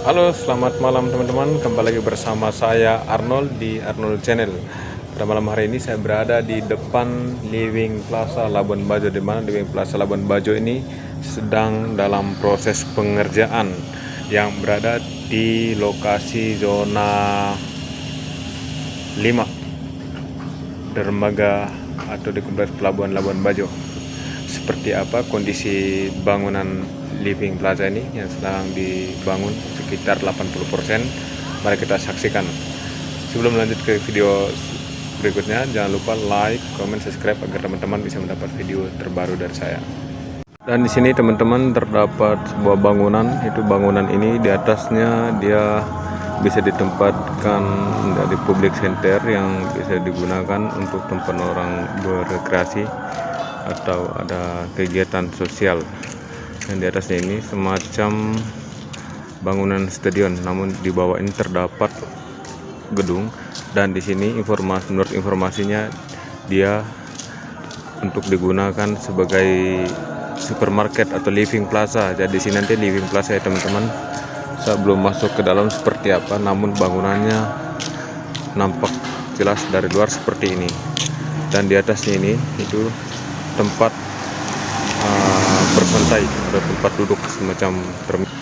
Halo, selamat malam teman-teman. Kembali lagi bersama saya Arnold di Arnold Channel. Pada malam hari ini saya berada di depan Living Plaza Labuan Bajo, di mana Living Plaza Labuan Bajo ini sedang dalam proses pengerjaan yang berada di lokasi zona 5 dermaga atau di kompleks pelabuhan Labuan Bajo. Seperti apa kondisi bangunan Living Plaza ini yang sedang dibangun sekitar 80%. Mari kita saksikan. Sebelum lanjut ke video berikutnya, jangan lupa like, comment, subscribe agar teman-teman bisa mendapat video terbaru dari saya. Dan di sini teman-teman terdapat sebuah bangunan. Itu bangunan ini di atasnya dia bisa ditempatkan dari public center yang bisa digunakan untuk tempat orang berekreasi atau ada kegiatan sosial. Dan di atasnya ini semacam bangunan stadion, namun di bawah ini terdapat gedung. Dan di sini menurut informasinya dia untuk digunakan sebagai supermarket atau living plaza. Jadi di sini nanti living plaza ya teman-teman. Saya belum masuk ke dalam seperti apa, namun bangunannya nampak jelas dari luar seperti ini. Dan di atasnya ini itu tempat bersantai atau tempat duduk semacam terminal.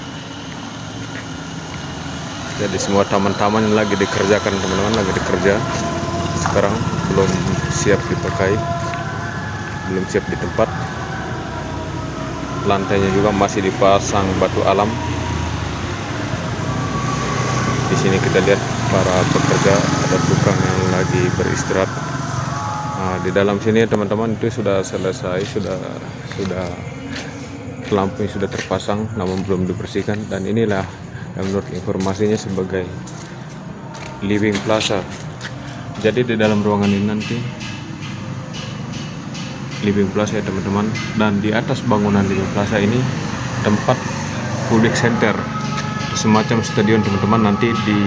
Jadi semua taman-taman yang lagi dikerjakan teman-teman, lagi dikerja sekarang, belum siap dipakai, belum siap di tempat. Lantainya juga masih dipasang batu alam. Di sini kita lihat para pekerja, ada tukang yang lagi beristirahat. Nah, di dalam sini teman-teman itu sudah selesai, sudah lampunya sudah terpasang namun belum dibersihkan. Dan inilah yang menurut informasinya sebagai living plaza. Jadi di dalam ruangan ini nanti living plaza ya teman-teman. Dan di atas bangunan living plaza ini tempat public center, semacam stadion teman-teman. Nanti di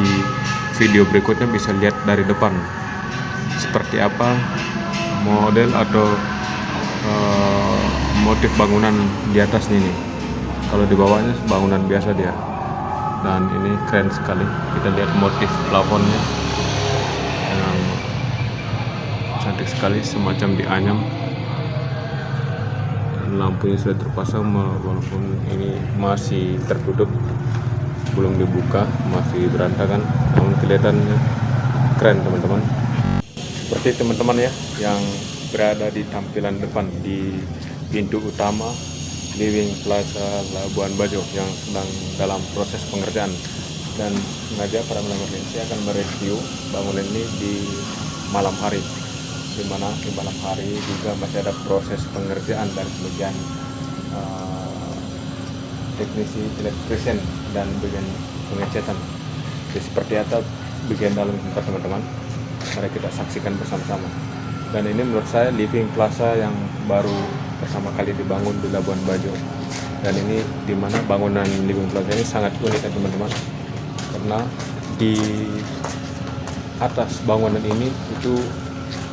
video berikutnya bisa lihat dari depan seperti apa model atau motif bangunan di atasnya ini. Kalau di bawahnya bangunan biasa dia. Dan ini keren sekali. Kita lihat motif plafonnya yang cantik sekali, semacam dianyam. Dan lampunya sudah terpasang walaupun ini masih tertutup, belum dibuka, masih berantakan, namun kelihatannya keren teman-teman. Seperti teman-teman ya yang berada di tampilan depan di pintu utama Living Plaza Labuan Bajo yang sedang dalam proses pengerjaan. Dan sengaja pada malam hari ini saya akan mereview bangunan ini di malam hari, di mana di malam hari juga masih ada proses pengerjaan dari bagian teknisi elektrisien dan bagian pengecetan. Jadi seperti apa bagian dalam tempat teman-teman, mari kita saksikan bersama-sama. Dan ini menurut saya Living Plaza yang baru pertama kali dibangun di Labuan Bajo. Dan ini dimana bangunan Living Plaza ini sangat unik ya teman-teman, karena di atas bangunan ini itu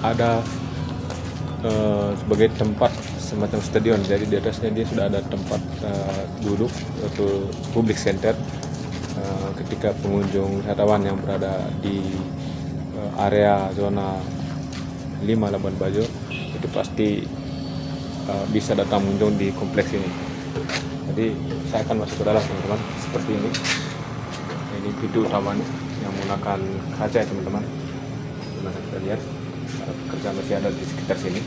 ada sebagai tempat semacam stadion. Jadi di atasnya dia sudah ada tempat duduk atau public center ketika pengunjung wisatawan yang berada di area zona 5 Labuan Bajo itu pasti bisa datang mengunjung di kompleks ini. Jadi saya akan masuk ke dalam teman-teman seperti ini. Ini pintu utamanya yang menggunakan kaca ya teman-teman. Dimana kita lihat pekerja masih ada di sekitar sini.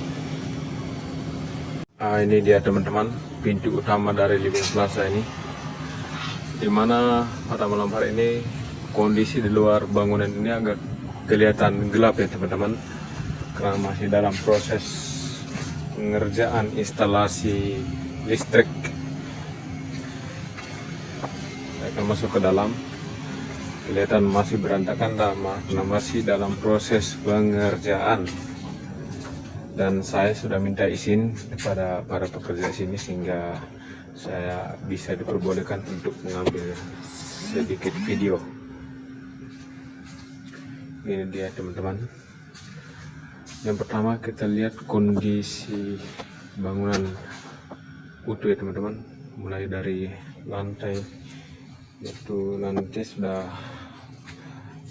Ini dia teman-teman pintu utama dari Living Plaza ini, dimana pada malam hari ini kondisi di luar bangunan ini agak kelihatan gelap ya teman-teman, karena masih dalam proses pengerjaan instalasi listrik. Saya akan masuk ke dalam, kelihatan masih berantakan karena masih dalam proses pengerjaan. Dan saya sudah minta izin kepada para pekerja sini sehingga saya bisa diperbolehkan untuk mengambil sedikit video. Ini dia teman-teman. Yang pertama kita lihat kondisi bangunan utuh ya teman-teman, mulai dari lantai Itu nanti sudah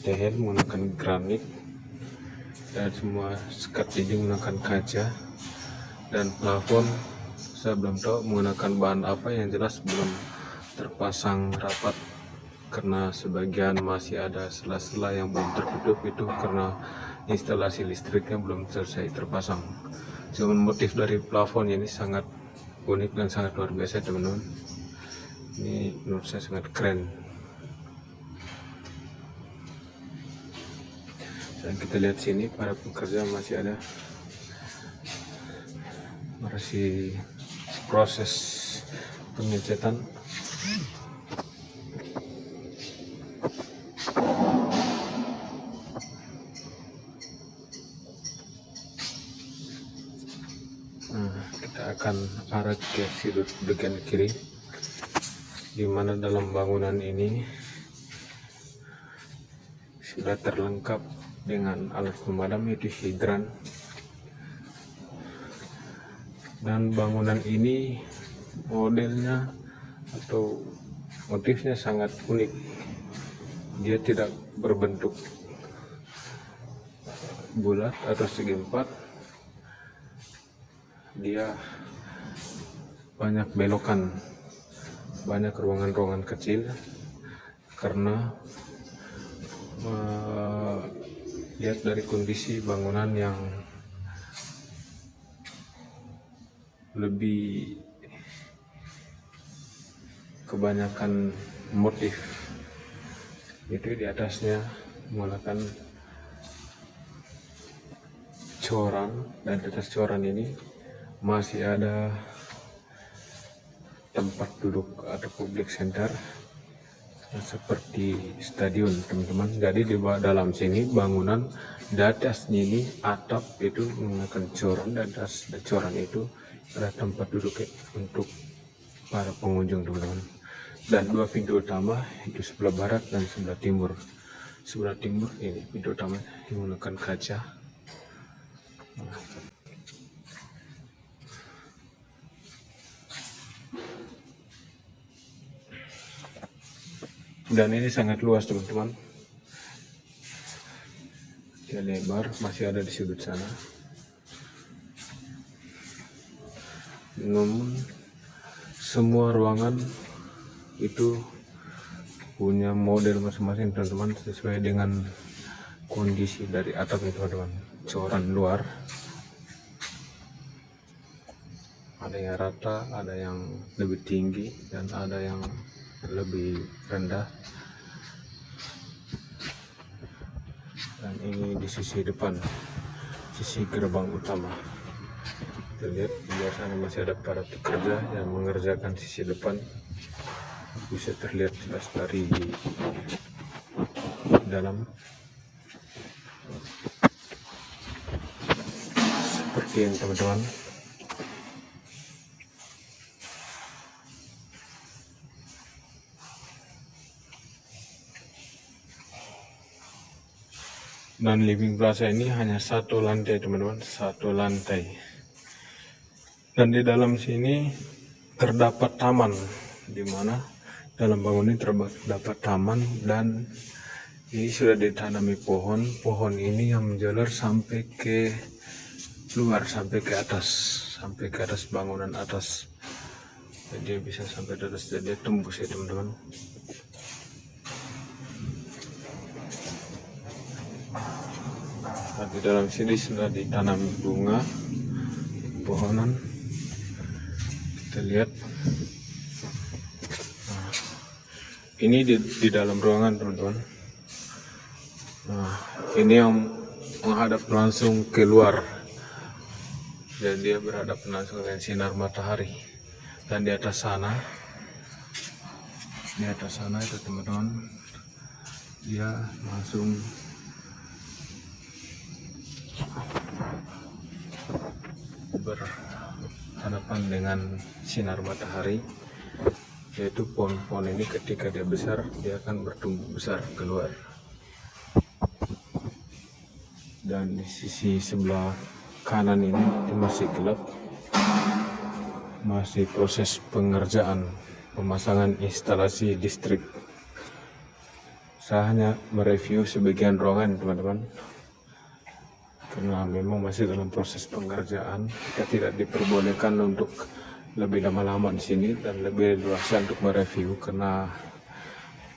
tehel menggunakan granit, dan semua sekat dinding menggunakan kaca, dan plafon saya belum tahu menggunakan bahan apa, yang jelas belum terpasang rapat karena sebagian masih ada sela-sela yang belum tertutup, itu karena instalasi listriknya belum selesai terpasang. Cuman motif dari plafon ini sangat unik dan sangat luar biasa teman-teman. Ini menurut saya sangat keren. Dan kita lihat sini para pekerja masih proses pengecetan. Kita akan arah ke sudut bagian kiri, di mana dalam bangunan ini sudah terlengkap dengan alat pemadam, yaitu hidran. Dan bangunan ini modelnya atau motifnya sangat unik. Dia tidak berbentuk bulat atau segi empat, dia banyak belokan, banyak ruangan-ruangan kecil, karena lihat dari kondisi bangunan yang lebih kebanyakan motif, itu di atasnya menggunakan coran, dan di atas coran ini masih ada tempat duduk atau public center seperti stadion teman-teman. Jadi di dalam sini bangunan di atasnya ini atap itu menggunakan coran, dan atas coran itu ada tempat duduk untuk para pengunjung teman-teman. Dan dua pintu utama, itu sebelah barat dan sebelah timur. Sebelah timur ini pintu utama yang menggunakan kaca. Dan ini sangat luas teman-teman, dia lebar, masih ada di sudut sana. Namun semua ruangan itu punya model masing-masing teman-teman, sesuai dengan kondisi dari atap itu teman-teman. Coran luar ada yang rata, ada yang lebih tinggi, dan ada yang lebih rendah. Dan ini di sisi depan, sisi gerbang utama. Kita lihat biasanya masih ada para pekerja yang mengerjakan sisi depan, bisa terlihat jelas dari dalam. Seperti yang teman-teman. Dan living plaza ini hanya satu lantai teman-teman, satu lantai. Dan di dalam sini terdapat taman, di mana dalam bangunan ini terdapat taman, dan ini sudah ditanami pohon. Pohon ini yang menjalar sampai ke luar, sampai ke atas bangunan atas. Jadi bisa sampai ke atas, jadi tembus ya teman-teman. Nah, di dalam sini sudah ditanam bunga, pohonan. Kita lihat. Nah, ini di dalam ruangan teman-teman. Nah, ini yang menghadap langsung keluar. Dan dia berhadap langsung dengan sinar matahari. Dan di atas sana itu teman-teman, dia langsung berhadapan dengan sinar matahari, yaitu pohon-pohon ini ketika dia besar, dia akan bertumbuh besar keluar. Dan di sisi sebelah kanan ini masih gelap, masih proses pengerjaan pemasangan instalasi listrik. Saya hanya mereview sebagian ruangan teman-teman, karena memang masih dalam proses pengerjaan. Kita tidak diperbolehkan untuk lebih lama-lama di sini dan lebih luasa untuk mereview karena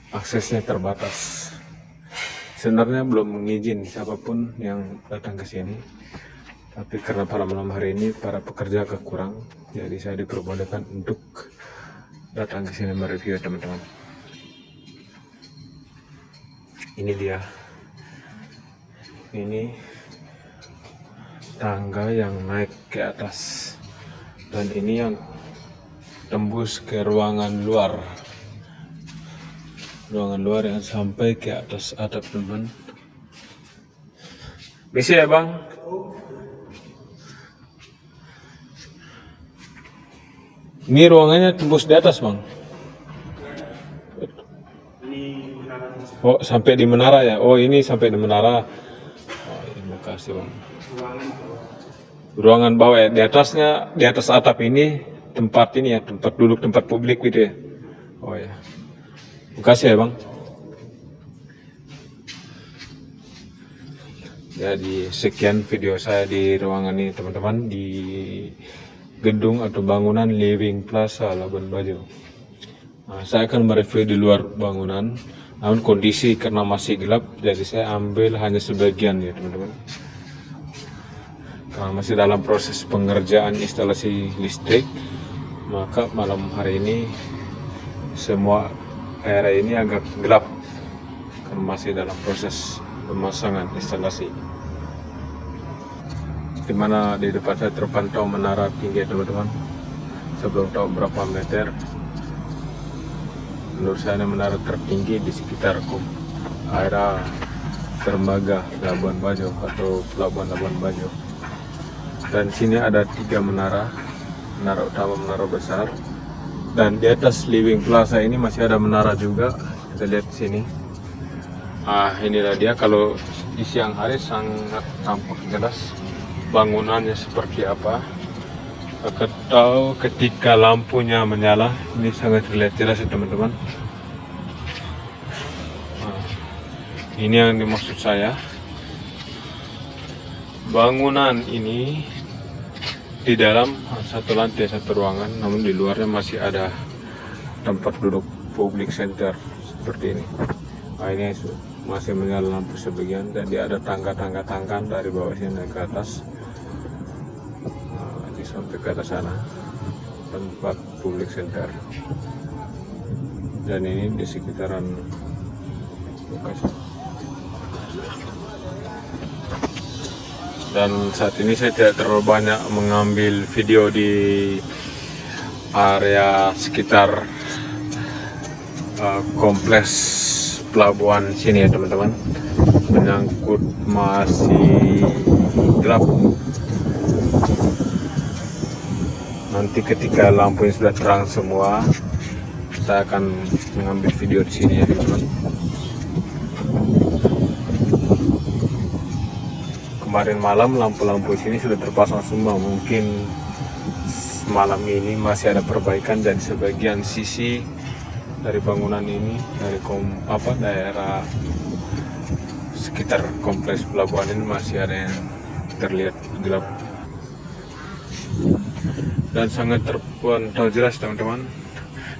aksesnya terbatas. Sebenarnya belum mengizin siapapun yang datang ke sini, tapi karena pada malam hari ini para pekerja kekurang, jadi saya diperbolehkan untuk datang ke sini mereview teman-teman. Ini dia, ini tangga yang naik ke atas, dan ini yang tembus ke ruangan luar yang sampai ke atas atap teman. Bisa ya bang? Ini ruangannya tembus di atas bang? Oh sampai di menara ya? Oh ini sampai di menara. Oh, terima kasih bang. Ruangan bawah ya, di atasnya, di atas atap ini tempat ini ya, tempat duduk, tempat publik gitu ya. Oh ya, terima kasih ya bang. Jadi sekian video saya di ruangan ini teman-teman, di gedung atau bangunan Living Plaza Labuan Bajo. Nah, saya akan mereview di luar bangunan, namun kondisi karena masih gelap, jadi saya ambil hanya sebagian ya teman-teman. Karena masih dalam proses pengerjaan instalasi listrik, maka malam hari ini semua area ini agak gelap karena masih dalam proses pemasangan instalasi. Dimana di depan saya terpantau menara tinggi teman-teman. Sebelum tahu berapa meter, menurut saya menara tertinggi di sekitar area dermaga Labuan Bajo atau Pelabuhan Labuan Bajo. Dan sini ada 3 menara, menara utama, menara besar, dan di atas Living Plaza ini masih ada menara juga. Kita lihat di sini. Inilah dia, kalau di siang hari sangat tampak jelas bangunannya seperti apa. Atau ketika lampunya menyala, ini sangat terlihat jelas ya teman-teman. Ini yang dimaksud saya. Bangunan ini di dalam satu lantai, satu ruangan, namun di luarnya masih ada tempat duduk public center seperti ini. Ini masih menyala lampu sebagian, dan dia ada tangga-tangga dari bawah sini naik ke atas. Sampai ke atas sana tempat public center, dan ini di sekitaran lokasi. Dan saat ini saya tidak terlalu banyak mengambil video di area sekitar kompleks pelabuhan sini ya teman-teman, menyangkut masih gelap. Nanti ketika lampunya sudah terang semua, saya akan mengambil video di sini ya teman-teman. Kemarin malam lampu-lampu sini sudah terpasang semua. Mungkin malam ini masih ada perbaikan, dan sebagian sisi dari bangunan ini, dari daerah sekitar kompleks pelabuhan ini masih ada yang terlihat gelap. Dan sangat terpantau jelas teman-teman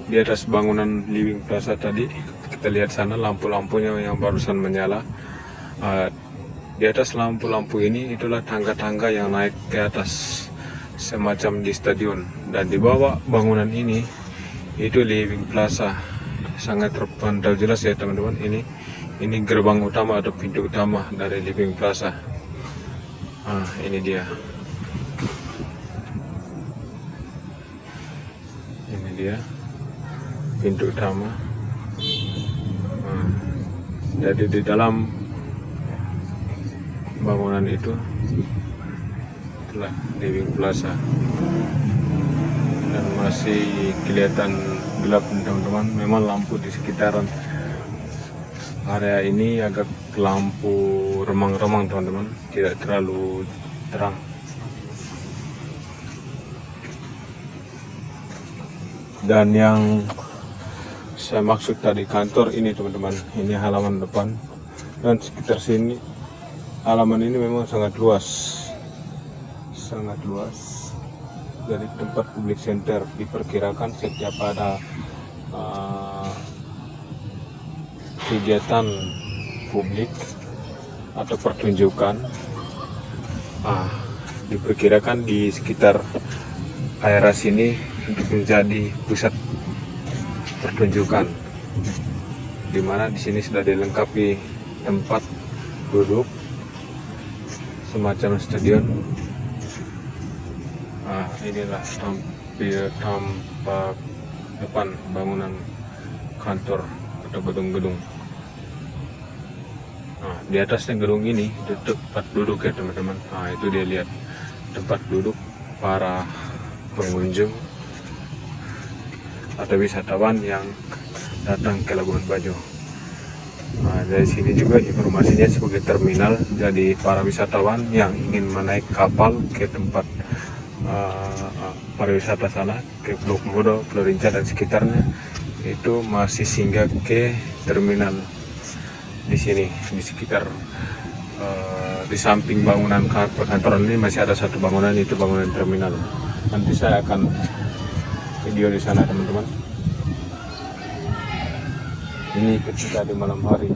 di atas bangunan Living Plaza tadi. Kita lihat sana lampu-lampunya yang barusan menyala. Di atas lampu-lampu ini itulah tangga-tangga yang naik ke atas, semacam di stadion. Dan di bawah bangunan ini itu Living Plaza. Sangat terpantau jelas ya teman-teman. Ini gerbang utama atau pintu utama dari Living Plaza. Ini dia. Ini dia pintu utama. Jadi di dalam bangunan itu itulah Living Plaza, dan masih kelihatan gelap teman-teman. Memang lampu di sekitaran area ini agak lampu remang-remang teman-teman, tidak terlalu terang. Dan yang saya maksud tadi kantor ini teman-teman. Ini halaman depan dan sekitar sini. Halaman ini memang sangat luas, dari tempat public center. Diperkirakan setiap ada kegiatan publik atau pertunjukan, diperkirakan di sekitar area sini untuk menjadi pusat pertunjukan, di mana di sini sudah dilengkapi tempat duduk semacam stadion. Inilah tampak depan bangunan kantor atau gedung-gedung. Di atasnya gedung ini itu tempat duduk ya teman-teman. Itu dia, lihat tempat duduk para pengunjung atau wisatawan yang datang ke Labuan Bajo. Dari sini juga informasinya sebagai terminal, jadi para wisatawan yang ingin menaik kapal ke tempat pariwisata sana, ke Pulau Komodo, Pulau Rinca dan sekitarnya, itu masih singgah ke terminal di sini, di sekitar di samping bangunan perkantoran ini masih ada satu bangunan, itu bangunan terminal. Nanti saya akan video di sana teman-teman. Ini ketika di malam hari.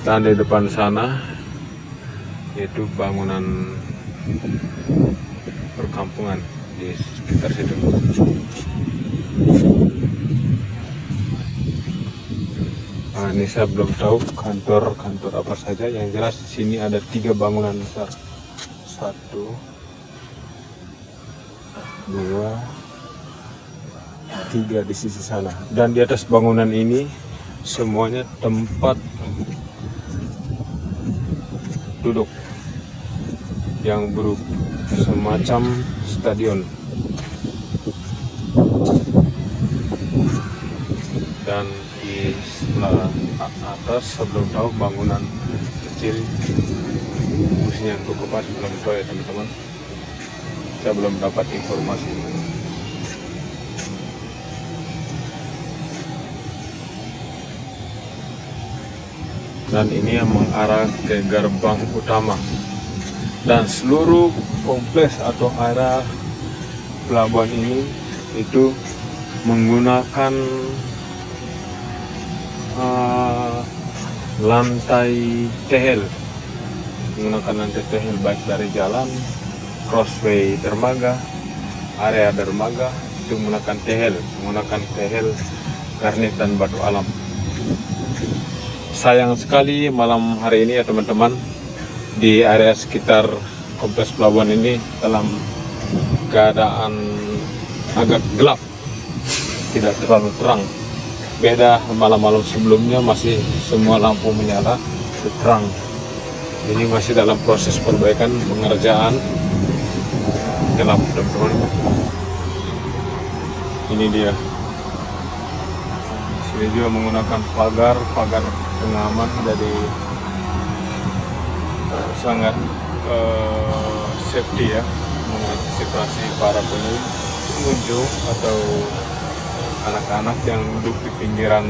Dan di depan sana itu bangunan perkampungan di sekitar situ. Ini saya belum tahu kantor apa saja. Yang jelas di sini ada 3 bangunan besar. 1, 2, 3 di sisi sana. Dan di atas bangunan ini semuanya tempat duduk yang berupa semacam stadion. Dan di sebelah atas saya belum tahu bangunan kecil fungsinya untuk apa, belum tahu ya teman-teman. Saya belum dapat informasi. Dan ini yang mengarah ke gerbang utama, dan seluruh kompleks atau area pelabuhan ini itu menggunakan lantai tehel, baik dari jalan, crossway dermaga, area dermaga itu menggunakan tehel granit dan batu alam. Sayang sekali malam hari ini ya teman-teman, di area sekitar kompleks pelabuhan ini dalam keadaan agak gelap, tidak terlalu terang. Beda malam-malam sebelumnya, masih semua lampu menyala, terang. Ini masih dalam proses perbaikan, pengerjaan, gelap teman-teman. Ini dia. Sini juga menggunakan pagar pengaman, jadi sangat safety ya, mengantisipasi para pengunjung atau anak-anak yang duduk di pinggiran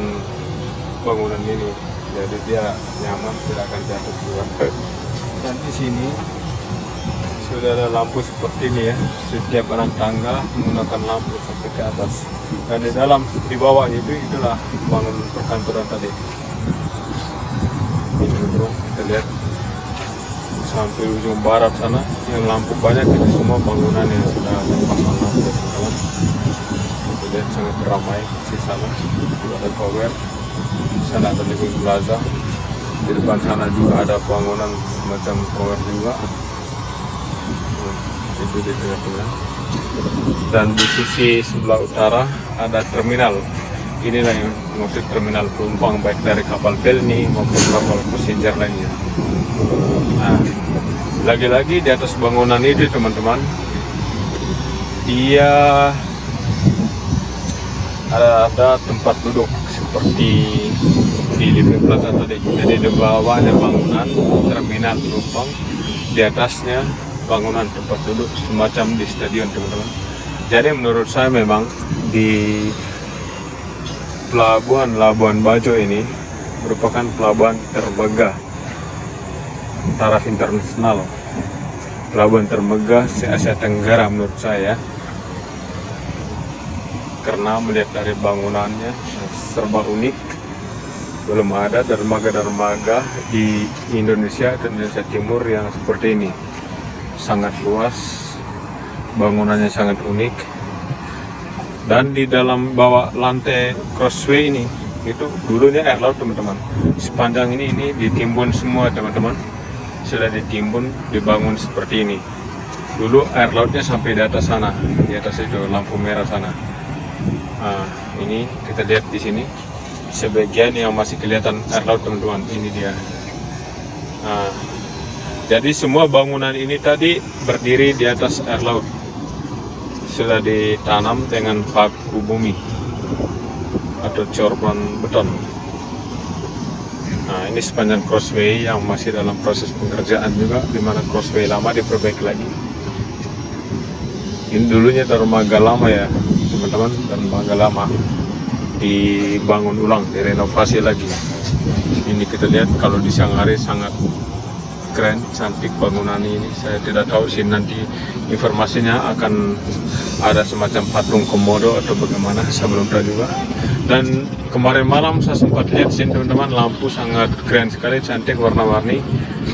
bangunan ini. Jadi dia nyaman, tidak akan jatuh keluar. Dan di sini sudah ada lampu seperti ini ya, setiap anak tangga menggunakan lampu sampai ke atas. Dan di bawah itulah bangunan perkantoran tadi. Ini bro, kita lihat sampai ujung barat sana yang lampu banyak, itu semua bangunan yang sudah terpasang lampu teman-teman. Kita lihat sangat ramai di sana. Ada tower, di sana ada living plaza, di depan sana juga ada bangunan semacam tower juga. Itu di tengah-tengah. Dan di sisi sebelah utara ada terminal. Inilah yang maksud terminal penumpang, baik dari kapal pelni maupun kapal passenger lainnya. Nah, lagi-lagi di atas bangunan itu teman-teman, dia ada tempat duduk seperti di living plaza tadi. Jadi di bawahnya bangunan terminal penumpang, di atasnya bangunan tempat duduk semacam di stadion teman-teman. Jadi menurut saya memang di pelabuhan Labuan Bajo ini merupakan pelabuhan termegah taraf internasional, pelabuhan termegah se Asia Tenggara menurut saya, karena melihat dari bangunannya serba unik. Belum ada dermaga-dermaga di Indonesia dan Indonesia Timur yang seperti ini. Sangat luas, bangunannya sangat unik, dan di dalam bawah lantai crossway ini itu dulunya air laut teman-teman. Sepanjang ini ditimbun semua teman-teman, sudah ditimbun, dibangun seperti ini. Dulu air lautnya sampai di atas sana, di atas itu lampu merah sana. Nah, ini kita lihat di sini sebagian yang masih kelihatan air laut teman-teman, ini dia. Nah, jadi semua bangunan ini tadi berdiri di atas air laut, sudah ditanam dengan paku bumi atau corban beton. Nah, ini sepanjang crossway yang masih dalam proses pengerjaan juga, di mana crossway lama diperbaiki lagi. Ini dulunya dermaga lama ya teman-teman, dermaga lama dibangun ulang, direnovasi lagi. Ini kita lihat kalau di siang hari sangat keren, cantik bangunan ini. Saya tidak tahu sih nanti informasinya akan ada semacam patung komodo atau bagaimana, saya belum tahu juga. Dan kemarin malam saya sempat lihat sini teman-teman, lampu sangat keren sekali, cantik, warna-warni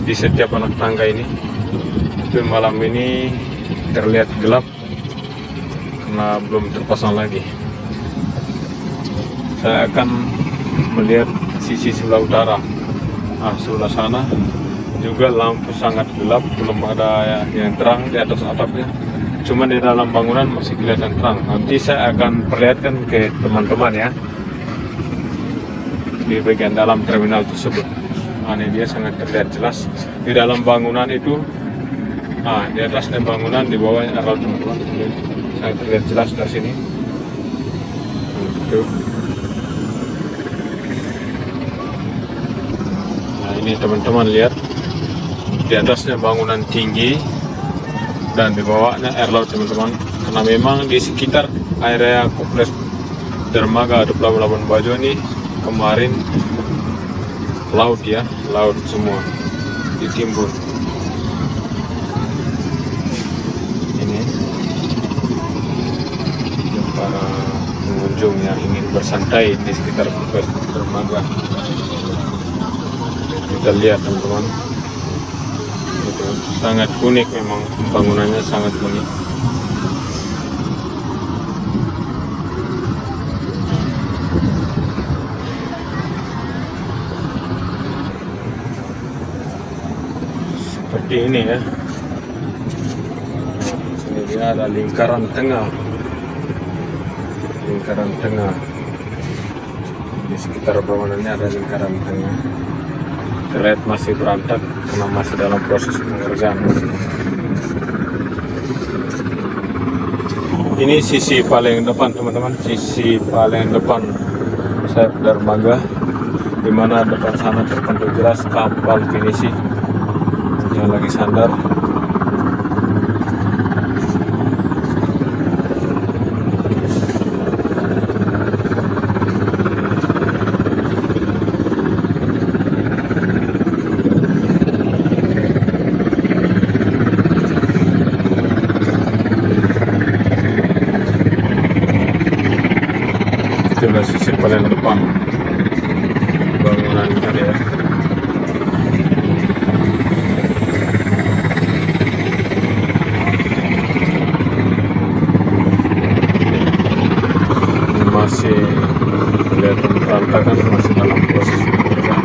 di setiap anak tangga ini. Tapi malam ini terlihat gelap karena belum terpasang lagi. Saya akan melihat sisi sebelah utara. Sebelah sana juga lampu sangat gelap, belum ada yang terang di atas atapnya. Cuman di dalam bangunan masih kelihatan terang. Nanti saya akan perlihatkan ke teman-teman ya di bagian dalam terminal tersebut. Ini dia sangat terlihat jelas di dalam bangunan itu. Di atasnya bangunan, di bawahnya air laut teman-teman. Sangat terlihat jelas dari sini. Ini teman-teman lihat, di atasnya bangunan tinggi dan di bawahnya air laut teman-teman. Karena memang di sekitar area kompleks dermaga atau pelabuhan Labuan Bajo ini kemarin laut ya, laut semua ditimbun. Ini para pengunjung yang ingin bersantai di sekitar kompleks dermaga. Kita lihat teman-teman, itu sangat unik, memang bangunannya sangat unik. Seperti ini ya. Sini dia ada lingkaran tengah, lingkaran tengah. Di sekitar bangunannya ada lingkaran tengah. Terlihat masih berantak karena masih dalam proses pengerjaan. Ini sisi paling depan teman-teman, sisi paling depan sayap dermaga, di mana depan sana terpantul jelas kapal finisi yang lagi sandar. Itulah sisi paling depan bangunan tadi ya. Masih kelihatan berantakan, masih dalam proses pengerjaan.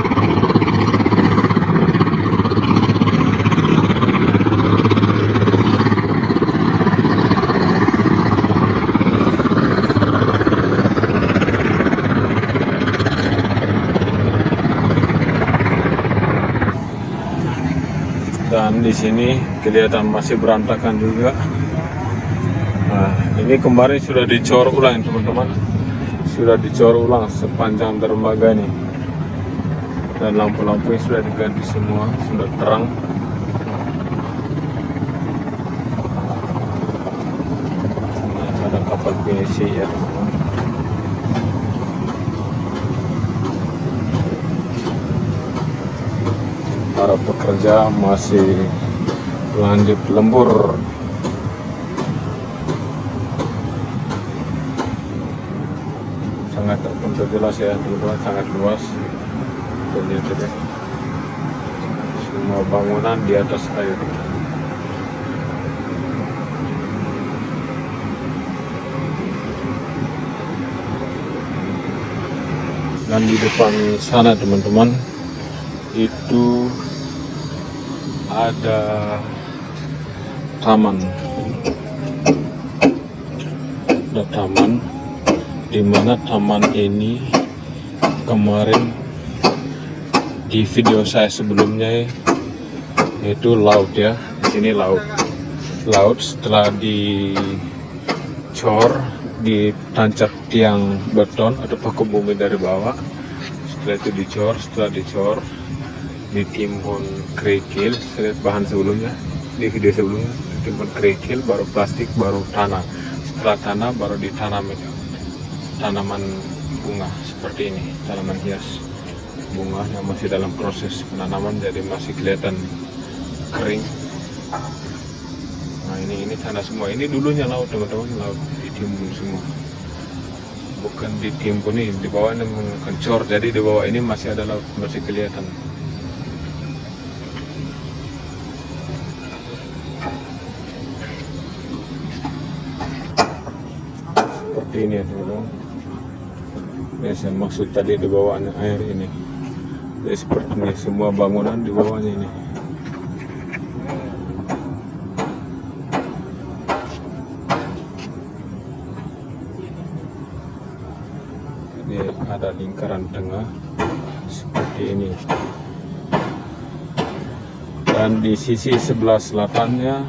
Dan di sini kelihatan masih berantakan juga. Nah, ini kemarin sudah dicor ulang teman-teman, sudah dicor ulang sepanjang dermaga ini, dan lampu-lampunya sudah diganti semua, sudah terang. Nah, finishing ya teman-teman. Para pekerja masih lanjut lembur. Sangat terbentuk jelas ya teman-teman, sangat luas. Terlihat ya, semua bangunan di atas air. Dan di depan sana teman-teman itu ada taman. Ada taman, di mana taman ini kemarin di video saya sebelumnya yaitu laut ya. Di sini laut. Laut setelah dicor, ditancap tiang beton atau paku bumi dari bawah. Setelah itu setelah dicor ditimbun kerikil. Saya lihat bahan sebelumnya di video sebelumnya, ditimbun kerikil, baru plastik, baru tanah. Setelah tanah baru ditanam tanaman bunga seperti ini, tanaman hias bunga yang masih dalam proses penanaman, jadi masih kelihatan kering. Nah ini tanah semua, ini dulunya laut teman-teman, laut ditimbun semua, bukan ditimbun ini, di bawah ini mengencor, jadi di bawah ini masih ada laut, masih kelihatan. Seperti ini ya teman-teman. Biasa maksud tadi di bawahnya air ini. Jadi seperti ini, semua bangunan di bawahnya ini. Jadi ada lingkaran tengah seperti ini. Dan di sisi sebelah selatannya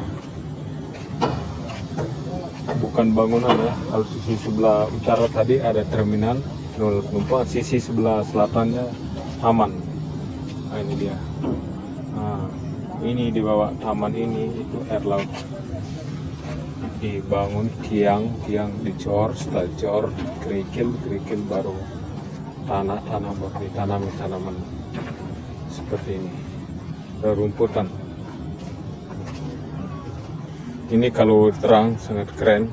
bukan bangunan ya. Kalau sisi sebelah utara tadi ada terminal penumpang, sisi sebelah selatannya taman. Nah ini dia. Nah, ini di bawah taman ini itu air laut. Dibangun tiang dicor, setelah dicor kerikil baru tanah baru ditanami tanaman seperti ini. Rerumputan. Ini kalau terang sangat keren,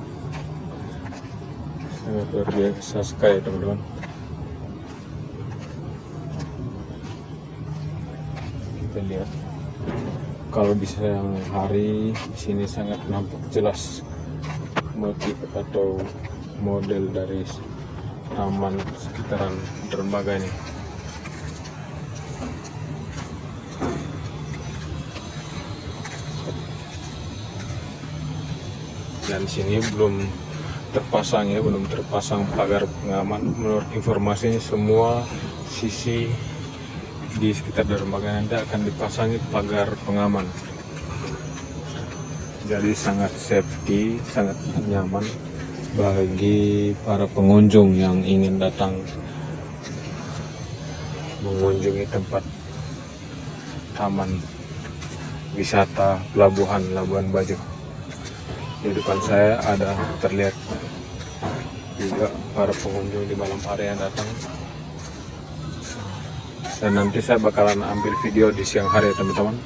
sangat luar biasa sekali teman-teman. Kita lihat kalau di siang hari di sini sangat nampak jelas motif atau model dari taman sekitaran dermaga ini. Dan sini belum terpasang ya, belum terpasang pagar pengaman. Menurut informasinya semua sisi di sekitar dermaga nanti akan dipasangi pagar pengaman. Jadi sangat safety, sangat nyaman bagi para pengunjung yang ingin datang mengunjungi tempat taman wisata pelabuhan Labuan Bajo. Di depan saya ada terlihat juga para pengunjung di malam hari yang datang. Dan nanti saya bakalan ambil video di siang hari ya teman-teman.